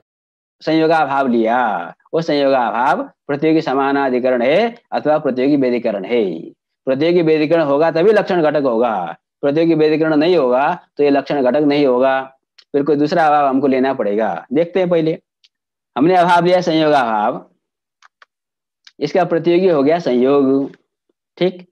संयोगाभाव लिया वो संयोगाभाव प्रतियोगी समानाधिकरण है अथवा प्रतियोगी व्यधिकरण है। प्रतियोगी व्यधिकरण होगा तभी लक्षण घटक होगा, प्रतियोगी व्यधिकरण नहीं होगा तो ये लक्षण घटक नहीं होगा। फिर कोई दूसरा अभाव हमको लेना पड़ेगा। देखते हैं, पहले हमने अभाव लिया संयोगाभाव, इसका प्रतियोगी हो गया संयोग। ठीक,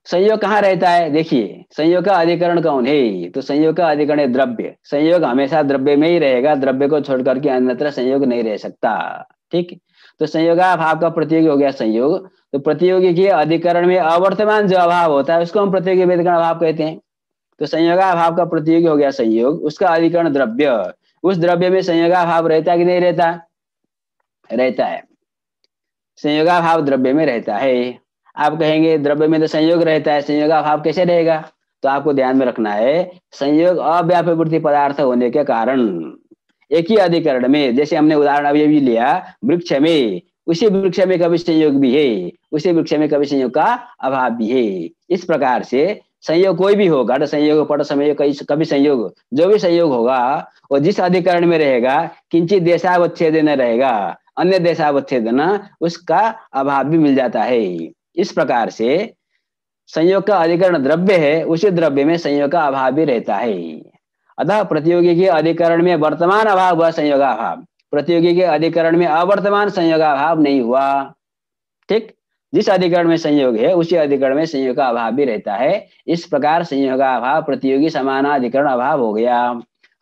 संयोग कहाँ रहता है, देखिए संयोग का अधिकरण कौन है, तो संयोग का अधिकरण है द्रव्य। संयोग हमेशा द्रव्य में ही रहेगा, द्रव्य को छोड़ करके अन्यत्र संयोग नहीं रह सकता। ठीक, तो संयोगाभाव का प्रतियोगी हो गया संयोग। तो प्रतियोगी के अधिकरण में अवर्तमान जो अभाव होता है उसको हम प्रतियोगी व्यधिकरण अभाव कहते हैं। तो संयोगाभाव का प्रतियोगी हो गया संयोग, उसका अधिकरण द्रव्य, उस द्रव्य में संयोगाभाव रहता है कि नहीं रहता, रहता है। संयोगाभाव द्रव्य में रहता है। आप कहेंगे द्रव्य में तो संयोग रहता है, संयोगाभाव कैसे रहेगा, तो आपको ध्यान में रखना है संयोग अव्यापृवृत्ति पदार्थ होने के कारण एक ही अधिकरण में, जैसे हमने उदाहरण अभी भी लिया वृक्ष में, उसी वृक्ष में कभी संयोग भी है, उसी वृक्ष में कभी संयोग का अभाव भी है। इस प्रकार से संयोग कोई भी हो, घट संयोग, पट संयोग, कभी संयोग, जो भी संयोग होगा वो जिस अधिकरण में रहेगा किंचित देशावच्छेदन रहेगा, अन्य देशावच्छेदन उसका अभाव भी मिल जाता है। इस प्रकार से संयोग का अधिकरण द्रव्य है, उसी द्रव्य में संयोग का अभाव भी रहता है। अतः प्रतियोगी के अधिकरण में वर्तमान अभाव हुआ संयोगाभाव, प्रतियोगी के अधिकरण में अवर्तमान संयोगाभाव नहीं हुआ। ठीक, जिस अधिकरण में संयोग है उसी अधिकरण में संयोग का अभाव भी रहता है। इस प्रकार संयोगाभाव प्रतियोगी समानाधिकरण अभाव हो गया।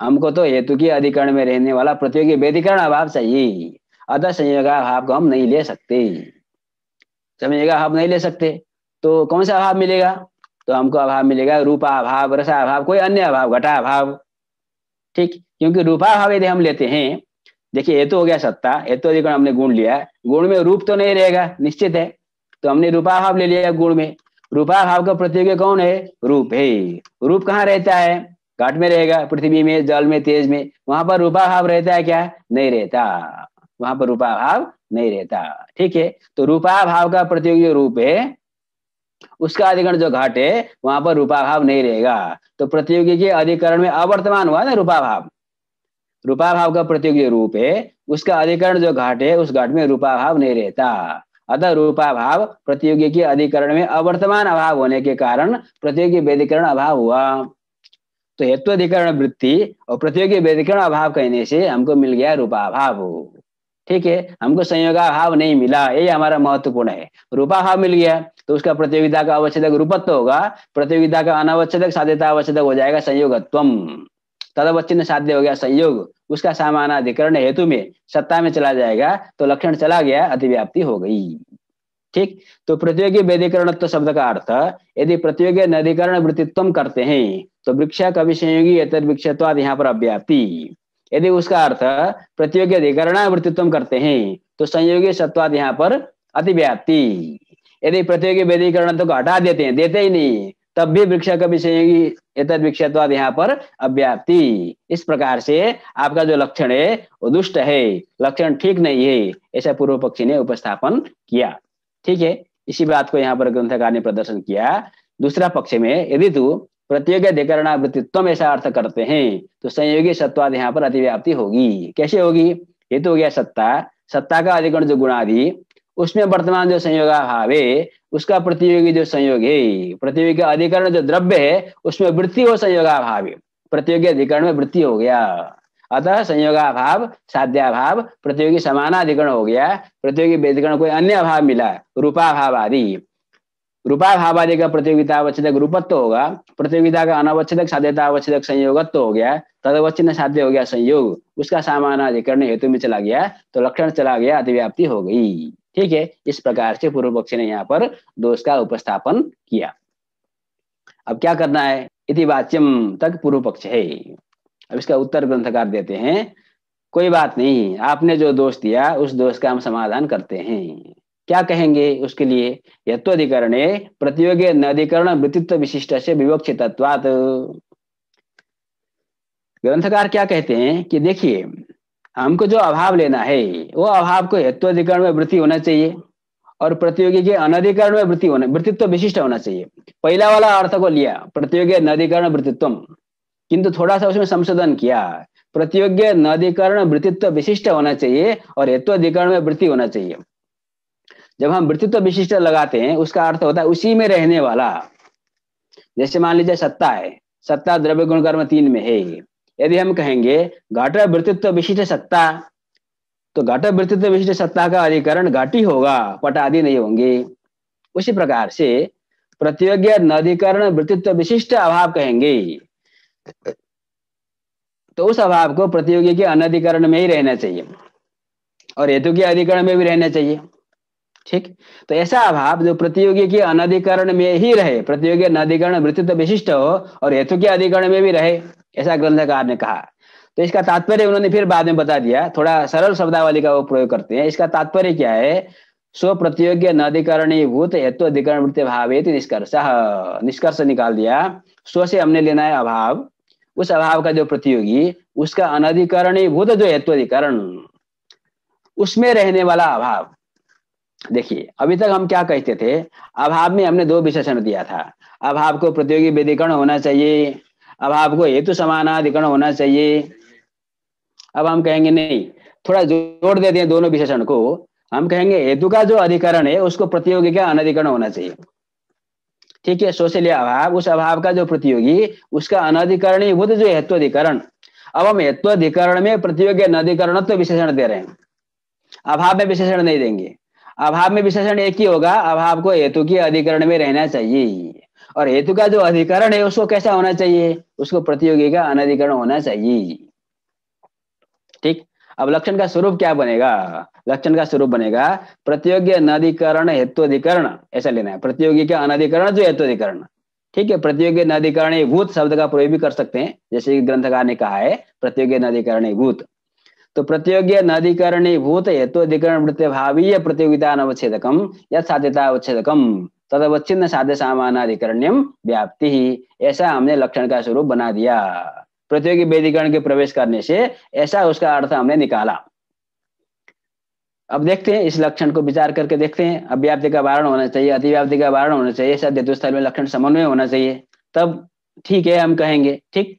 हमको तो हेतु के अधिकरण में रहने वाला प्रतियोगी व्यधिकरण अभाव चाहिए, अतः संयोगाभाव को हम नहीं ले सकते। संयोगाभाव नहीं ले सकते तो कौन सा अभाव मिलेगा, तो हमको अभाव मिलेगा रूपाभाव, रसाभाव, कोई अन्य अभाव, घटाभाव। ठीक, क्योंकि रूपाभाव यदि हम लेते हैं, देखिए हेतु हो गया सत्ता, हेतु अधिकरण हमने गुण लिया, गुण में रूप तो नहीं रहेगा निश्चित है, तो हमने रूपाभाव ले लिया गुण में। रूपाभाव का प्रतियोगी कौन है, रूप है। रूप कहाँ रहता है, घट में रहेगा, पृथ्वी में, जल में, तेज में, वहां पर रूपाभाव रहता है क्या, नहीं रहता, वहां पर रूपाभाव नहीं रहता। ठीक है, तो रूपाभाव का प्रतियोगी रूप है, उसका अधिकरण जो घट है वहां पर रूपाभाव नहीं रहेगा। तो प्रतियोगी के अधिकरण में अवर्तमान हुआ ना रूपाभाव, रूपाभाव का प्रतियोगी रूप है, उसका अधिकरण जो घट है उस घट में रूपाभाव नहीं रहता। अतः रूपाभाव प्रतियोगी के अधिकरण में अवर्तमान अभाव होने के कारण प्रतियोगी व्यधिकरण अभाव हुआ। तो हेतु अधिकरण वृत्ति और प्रतियोगी व्यधिकरण अभाव कहने से हमको मिल गया रूपाभाव। ठीक है, हमको संयोगाभाव नहीं मिला, यही हमारा महत्वपूर्ण है। रूपाभाव मिल गया तो उसका प्रतियोगिता का अवच्छेदक रूपत्व होगा, प्रतियोगिता का अनवच्छेदक साध्यता अवच्छेदक हो जाएगा संयोगत्वम, तदवच्छिन्न साध्य हो गया संयोग, उसका समानाधिकरण हेतु में सत्ता में चला जाएगा तो लक्षण चला गया, अतिव्याप्ति हो गई। ठीक, तो प्रतियोगी व्यधिकरणत्व शब्द का अर्थ, यदि प्रतियोगी अधिकरण वृत्तित्व करते हैं तो वृक्ष कवि संयोगी एतद् वृक्षत्वात् यहाँ पर अव्याप्ति। यदि उसका अर्थ प्रतियोगी अधिकरण वृत्तित्व करते हैं तो संयोगी सत्वाद यहाँ पर अतिव्याप्ति। यदि प्रतियोगी व्यधिकरण तो हटा देते हैं, देते ही नहीं, तब भी वृक्ष कवि संयोगी एतद् वृक्षत्वाद यहाँ पर अव्याप्ति। इस प्रकार से आपका जो लक्षण है वो दुष्ट है, लक्षण ठीक नहीं है, ऐसा पूर्व पक्षी ने उपस्थापन किया। ठीक है, इसी बात को यहाँ पर ग्रंथकार ने प्रदर्शन किया। दूसरा पक्ष में यदि तू प्रतियोगी अधिकरण वृत्तित्व ऐसा अर्थ करते हैं तो संयोगी सत्वाद यहाँ पर अतिव्याप्ति होगी। कैसे होगी, ये तो हो गया सत्ता, सत्ता का अधिकरण जो गुणादि, उसमें वर्तमान जो संयोगाभाव है उसका प्रतियोगी जो संयोग है, प्रतियोगी का अधिकरण जो द्रव्य है उसमें वृत्ति हो संयोगाभाव, प्रतियोगी अधिकरण में वृत्ति हो गया। अतः संयोगाभाव, साध्याभाव, प्रतियोगी समानाधिकरण हो गया, प्रतियोगी व्यधिकरण कोई अन्य अभाव मिला, रूपाभाव आदि, रूपाभाव आदि का प्रतियोगिता अवच्छेदक रूपत्व होगा, प्रतियोगिता का अनवच्छेदक साध्यता अवच्छेदक संयोगत्व हो गया, तदवच्छिन्न साध्य हो गया संयोग, उसका समानाधिकरण हेतु में चला गया तो लक्षण चला गया, अतिव्याप्ति हो गई। ठीक है, इस प्रकार से पूर्व पक्षी ने यहाँ पर दोष का उपस्थापन किया। अब क्या करना है, इति वाच्यम तक पूर्व पक्ष है। अब इसका उत्तर ग्रंथकार देते हैं, कोई बात नहीं, आपने जो दोष दिया उस दोष का हम समाधान करते हैं। क्या कहेंगे उसके लिए, यत्वधिकरणे प्रतियोगी नदीकरण वृत्तित्व विशिष्ट से विवक्षितत्वात्। ग्रंथकार क्या कहते हैं कि देखिए, हमको जो अभाव लेना है वो अभाव को हेत्वाधिकरण में वृत्ति होना चाहिए और प्रतियोगी के अनधिकरण में वृत्ति होना, वृत्तित्व विशिष्ट होना चाहिए। पहला वाला अर्थ को लिया प्रतियोगी नदीकरण वृत्तित्व, किंतु थोड़ा सा उसमें संशोधन किया, प्रतियोगी नदीकरण वृत्तित्व विशिष्ट होना चाहिए और हेत्वाधिकरण में वृत्ति होना चाहिए। जब हम वृत्तित्व विशिष्ट लगाते हैं उसका अर्थ होता है उसी में रहने वाला। जैसे मान लीजिए सत्ता है, सत्ता द्रव्य गुण कर्म 3 में है। यदि हम कहेंगे घट वृत्तित्व विशिष्ट सत्ता, तो घट वृत्तित्व विशिष्ट सत्ता का अधिकरण घट ही होगा, पट आदि नहीं होंगे। उसी प्रकार से प्रतियोगी नदीकरण वृत्तित्व विशिष्ट अभाव कहेंगे तो उस अभाव को प्रतियोगी के अनधिकरण में ही रहना चाहिए और हेतु के अधिकरण में भी रहना चाहिए। ठीक, तो ऐसा अभाव जो प्रतियोगी के अनधिकरण में ही रहे, प्रतियोगी अनधिकरण वृत्तित्व विशिष्ट हो और हेतु के अधिकरण में भी रहे, ऐसा ग्रंथकार ने कहा। तो इसका तात्पर्य उन्होंने फिर बाद में बता दिया, थोड़ा सरल शब्दावली का वो प्रयोग करते हैं। इसका तात्पर्य क्या है, स्व प्रतियोगी अनधिकरणीभूत हेतु अधिकरण वृत्ति भावेति निष्कर्ष, निष्कर्ष निकाल दिया। स्व से हमने लेना है अभाव, उस अभाव का जो प्रतियोगी उसका अनधिकरणीभूत जो हेतु अधिकरण, उसमें रहने वाला अभाव। देखिए अभी तक हम क्या कहते थे, अभाव में हमने 2 विशेषण दिया था, अभाव को प्रतियोगी व्यधिकरण होना चाहिए, अभाव को हेतु समानाधिकरण होना चाहिए। अब हम कहेंगे नहीं, थोड़ा जोड़ देते हैं दोनों विशेषण को, हम कहेंगे हेतु का जो अधिकरण है उसको प्रतियोगी का अनधिकरण होना चाहिए। ठीक है, सो से लिया अभाव, उस अभाव का जो प्रतियोगी उसका अनधिकरणीभूत जो हेतु अधिकरण। अब हम हेतु अधिकरण में प्रतियोगी अनधिकरण तो विशेषण दे रहे हैं, अभाव में विशेषण नहीं देंगे। अभाव में विशेषण एक ही होगा, अभाव को हेतु के अधिकरण में रहना चाहिए और हेतु का जो अधिकरण है उसको कैसा होना चाहिए, उसको प्रतियोगी का अनधिकरण होना चाहिए। ठीक, अब लक्षण का स्वरूप क्या बनेगा, लक्षण का स्वरूप बनेगा प्रतियोगी अनधिकरण हेतु अधिकरण, ऐसा लेना है, प्रतियोगी का अनधिकरण जो हेतु अधिकरण। ठीक है, प्रतियोगी अनधिकरणीभूत शब्द का प्रयोग भी कर सकते हैं, जैसे ग्रंथकार ने कहा है प्रतियोगी अनधिकरणीभूत। तो प्रतियोगी नदीकरणीभूत हेतु अधिकरण वृत्ति भावीय प्रतियोगिता अनवच्छेदकम या साध्यता अवच्छेदकम तदवच्छिन्न साध्य सामानाधिकरण्यम व्याप्ति ही, ऐसा हमने लक्षण का स्वरूप बना दिया। प्रतियोगी व्यधिकरण के प्रवेश करने से ऐसा उसका अर्थ हमने निकाला। अब देखते हैं इस लक्षण को विचार करके देखते हैं, अव्याप्ति का वारण होना चाहिए, अतिव्याप्ति का वारण होना चाहिए, सद हेतु स्थल में लक्षण समन्वय होना चाहिए, तब ठीक है हम कहेंगे। ठीक,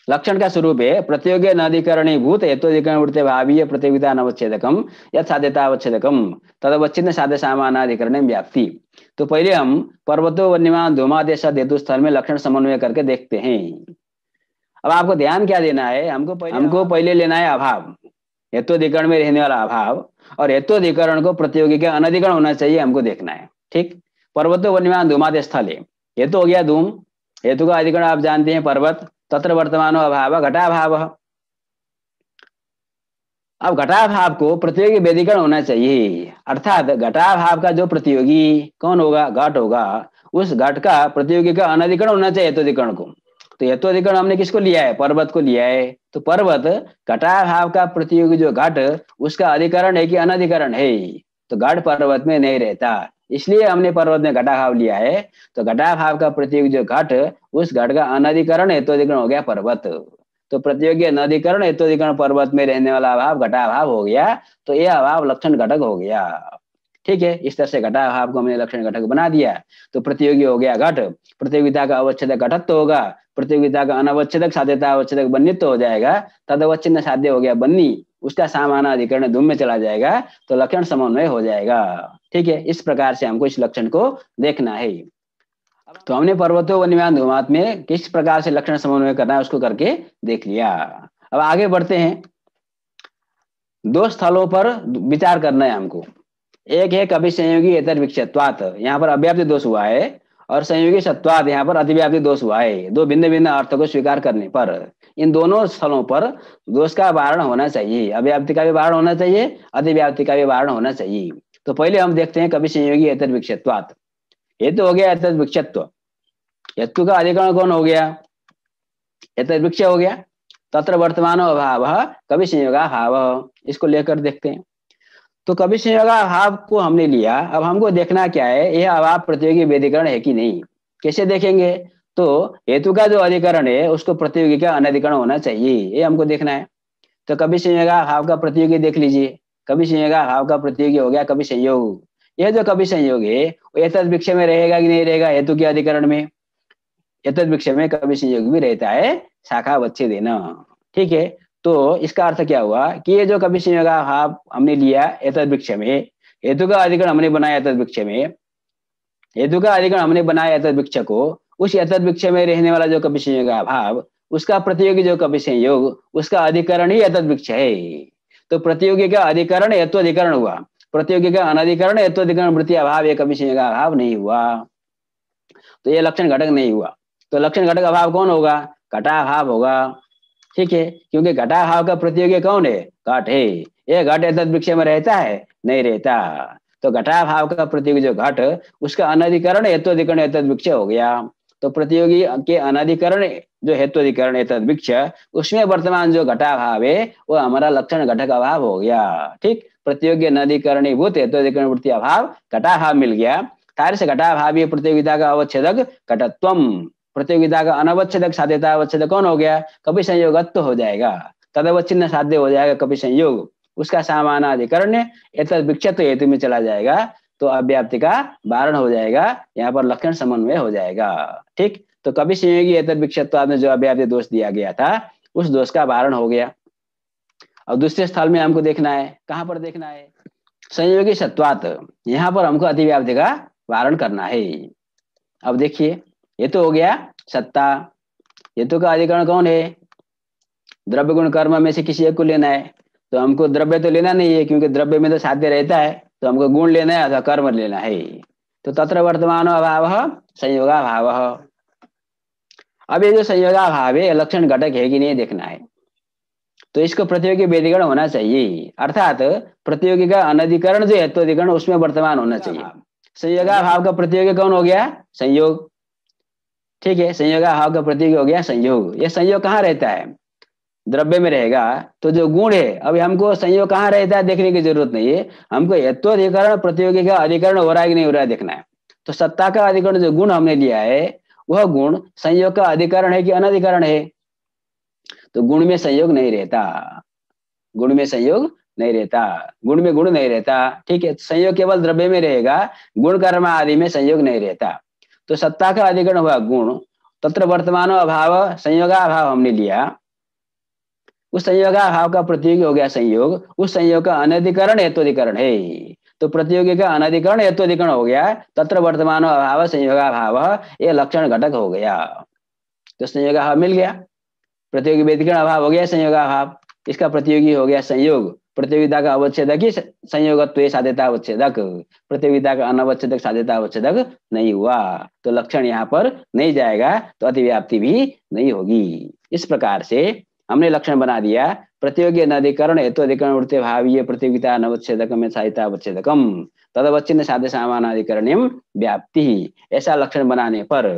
लक्षण का स्वरूप है प्रतियोगी अनधिकरणीभूत हेतु अधिकरण वृत्ति भावीय प्रतियोगिता अनवच्छेदकम या साध्यता अवच्छेदकम तदवच्छिन्न साध्य सामानाधिकरण व्याप्ति। तो पहले हम पर्वतो वन्यमान धूमादेश हेतु स्थल में लक्षण समन्वय करके देखते हैं। अब आपको ध्यान क्या देना है, हमको पहले लेना है अभाव, हेतु अधिकरण में रहने वाला अभाव, और हेतु अधिकरण को प्रतियोगी के अनधिकरण होना चाहिए हमको देखना है। ठीक, पर्वतो वन्यमान धूमादेश स्थल है, हेतु हो गया धूम, हेतु का अधिकरण आप जानते हैं पर्वत, तत्र वर्तमानो अभाव घटाभाव। अब घटाभाव को प्रतियोगी व्यधिकरण होना चाहिए, अर्थात घटाभाव का जो प्रतियोगी कौन होगा, घट होगा, उस घट का प्रतियोगी का अनधिकरण होना चाहिए हेतु अधिकरण को। तो हेतु अधिकरण हमने किसको लिया है, पर्वत को लिया है, तो पर्वत घटाभाव का प्रतियोगी जो घट उसका अधिकरण है कि अनधिकरण है, तो घट पर्वत में नहीं रहता, इसलिए हमने पर्वत में घटाभाव लिया है। तो घटाभाव का प्रतियोगी जो घट, उस घट का अनधिकरण हेतु अधिकरण हो गया पर्वत। तो प्रतियोगी अनधिकरण हेतु अधिकरण पर्वत में रहने वाला अभाव घटाभाव हो गया, तो यह अभाव लक्षण घटक हो गया। ठीक है, इस तरह से घटाभाव को हमने लक्षण घटक बना दिया। तो प्रतियोगी हो गया घट, प्रतियोगिता का अवच्छेदक घटत्व होगा, प्रतियोगिता का अनवच्छेदक साध्यता अवच्छेदक बन्नित्व हो जाएगा, तदवच्छिन्न साध्य हो गया बन्नी, उसका सामानाधिकरण धूम में चला जाएगा, तो लक्षण समन्वय हो जाएगा। ठीक है, इस प्रकार से हमको इस लक्षण को देखना है। तो हमने पर्वतो वन्यमान धूमात में किस प्रकार से लक्षण समन्वय करना है उसको करके देख लिया। अब आगे बढ़ते हैं, 2 स्थलों पर विचार करना है हमको। एक है कवि संयोगी इतर विक्षत्वात, यहाँ पर अव्याप्ति दोष हुआ है, और संयोगी सत्वाद यहाँ पर अतिव्याप्ति दोष हुआ है। दो भिन्न भिन्न अर्थों को स्वीकार करने पर इन दोनों स्थलों पर दोष का वारण होना चाहिए। अव्याप्ति का भी वारण होना चाहिए, अतिव्याप्ति का भी वारण होना चाहिए। तो पहले हम देखते हैं कवि संयोगी एतद्विक्षत्वात्। हेतु हो गया एतद्विक्षत्व, हेतु का अधिकरण कौन हो गया? एतद्विक्ष हो गया। तत्र वर्तमान अभाव कवि संयोगा भाव, इसको लेकर देखते हैं। तो कवि संयोगा भाव को हमने लिया, अब हमको देखना क्या है, यह अभाव प्रतियोगी वेदीकरण है कि नहीं। कैसे देखेंगे? तो हेतु का जो अधिकरण है उसको प्रतियोगी का अनधिकरण होना चाहिए, ये हमको देखना है। तो कवि संयोगा भाव का प्रतियोगी देख लीजिए, कवि संयोगा भाव का प्रतियोगी हो गया कवि संयोग। यह जो कवि संयोग है वो एतद्विक्ष में रहेगा कि नहीं रहेगा? हेतु के अधिकरण में एतद्विक्ष में कवि संयोग भी रहता है, शाखा वच्छेदेन। ठीक है, तो इसका अर्थ क्या हुआ कि ये जो कवि संयोगा भाव हमने लिया एतद्विक्ष में, हेतु का अधिकरण हमने बनाया एतद्विक्ष में, हेतु का अधिकरण हमने बनाया एतद्विक्ष को, उस एतद्विक्ष में रहने वाला जो कवि संयोगा भाव उसका प्रतियोगी जो कवि संयोग उसका अधिकरण ही एतद्विक्ष है। तो प्रतियोगी का अधिकरण हेतु अधिकरण हुआ, प्रतियोगी का अनधिकरण हेतु अधिकरण वृत्ति अभाव, ये कवि संयोगा भाव नहीं हुआ। तो ये लक्षण घटक नहीं हुआ। तो लक्षण घटक अभाव कौन होगा? घटाभाव होगा। ठीक है, क्योंकि घटाभाव का प्रतियोगी कौन है? घट है। ये घट एतद्विक्ष में रहता है? नहीं रहता। तो घटाभाव का प्रतियोगी जो घट उसका अनधिकरण हेतु अधिकरण एतद्विक्ष हो गया। तो प्रतियोगी के अनधिकरण जो हेतु अधिकरण एतद्विक्ष उसमें वर्तमान जो घटाभाव है वो हमारा लक्षण घटक अभाव हो गया। ठीक, प्रतियोगी अनधिकरणीभूत हेतु अधिकरण वृत्ति अभाव घटाभाव मिल गया। कार्य से घटाभावी प्रतियोगिता का अवच्छेदक घटत्वम, प्रतियोगिता का अनवच्छेदक साध्यता अवच्छेदक कौन हो गया? कवि संयोगत्व हो जाएगा, तदवच्छिन्न साध्य हो जाएगा कवि संयोग, उसका सामानाधिकरण एतद्विक्षत्व हेतु में चला जाएगा, तो अव्याप्ति का वारण हो जाएगा, यहाँ पर लक्षण समन्वय हो जाएगा। ठीक, तो कवि संयोगी एतद्विक्षत्व में जो अव्याप्ति दोष दिया गया था उस दोष का वारण हो गया। अब दूसरे स्थल में हमको देखना है, कहाँ पर देखना है? संयोगी सत्वात, यहाँ पर हमको अतिव्याप्ति का वारण करना है। अब देखिए, ये तो हो गया सत्ता, हेतु का अधिकरण कौन है? द्रव्य गुण कर्म में से किसी एक को लेना है। तो हमको द्रव्य तो लेना नहीं है क्योंकि द्रव्य में तो साध्य रहता है, तो हमको गुण लेना है अथवा कर्म लेना है। तो तत्र वर्तमान अभाव संयोगा भाव। अब ये जो संयोगा भाव है लक्षण घटक है कि नहीं देखना है। तो इसको प्रतियोगी वेदीकरण होना चाहिए, अर्थात प्रतियोगी का अनधिकरण जो हेतु अधिकरण उसमें वर्तमान होना चाहिए। संयोगा भाव का प्रतियोगी कौन हो गया? संयोग। ठीक है, संयोगा भाव का प्रतियोगी हो गया संयोग। ये संयोग कहाँ रहता है? द्रव्य में रहेगा। तो जो गुण है, अभी हमको संयोग कहाँ रहता है देखने की जरूरत नहीं है, हमको हेतु अधिकरण प्रतियोगी का अधिकरण हो रहा है कि नहीं हो रहा है देखना है। तो सत्ता का अधिकरण जो गुण हमने लिया है वह गुण संयोग का अधिकरण है कि अनधिकरण है? तो गुण में संयोग नहीं रहता, गुण में संयोग नहीं रहता, गुण में गुण नहीं रहता। ठीक है, संयोग केवल द्रव्य में रहेगा, गुण कर्म आदि में संयोग नहीं रहता। तो सत्ता का अधिकरण हुआ गुण, तत्र वर्तमान अभाव संयोगा अभाव हमने लिया, उस संयोगा भाव का प्रतियोगी हो गया संयोग, उस संयोग का अनधिकरण हेतु अधिकरण है। तो प्रतियोगी का अनधिकरण हेतु अधिकरण हो गया, तत्र वर्तमान अभाव संयोगा भाव, ये लक्षण घटक हो गया। तो संयोगा भाव मिल गया, प्रतियोगी वेदीकरण अभाव हो गया संयोगा भाव, इसका प्रतियोगी हो गया संयोग। प्रतियोगिता का अवच्छेदक ही संयोगत्व साध्यता अवच्छेदक, प्रतियोगिता का अनवच्छेदक साध्यता अवच्छेदक नहीं हुआ, तो लक्षण यहाँ पर नहीं जाएगा, तो अतिव्याप्ति भी नहीं होगी। इस प्रकार से हमने लक्षण बना दिया, प्रतियोगी अनधिकरण हेतु अधिकरण वृत्ति भावीय प्रतियोगिता अनवच्छेदकम साध्यता अवच्छेदकम तदवच्छिन्न साध्य सामानाधिकरणीय व्याप्ति। ऐसा लक्षण बनाने पर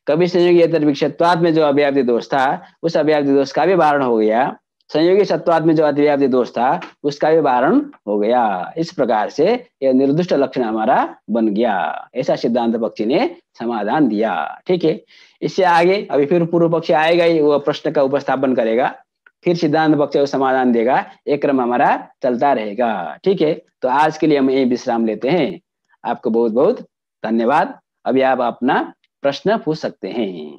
कवि संयोगी एतद्विक्षत्वात् में जो अव्याप्ति दोष था उस अव्याप्ति दोष का भी वारण हो गया, संयोगी सत्वात् में जो अतिव्याप्ति दोष था उसका भी वारण हो गया। इस प्रकार से यह निर्दिष्ट लक्षण हमारा बन गया, ऐसा सिद्धांत पक्षी ने समाधान दिया। ठीक है, इससे आगे अभी फिर पूर्व पक्षी आएगा ही, वो प्रश्न का उपस्थापन करेगा, फिर सिद्धांत पक्ष को समाधान देगा, एक क्रम हमारा चलता रहेगा। ठीक है, तो आज के लिए हम यही विश्राम लेते हैं। आपको बहुत बहुत धन्यवाद। अभी आप अपना प्रश्न पूछ सकते हैं।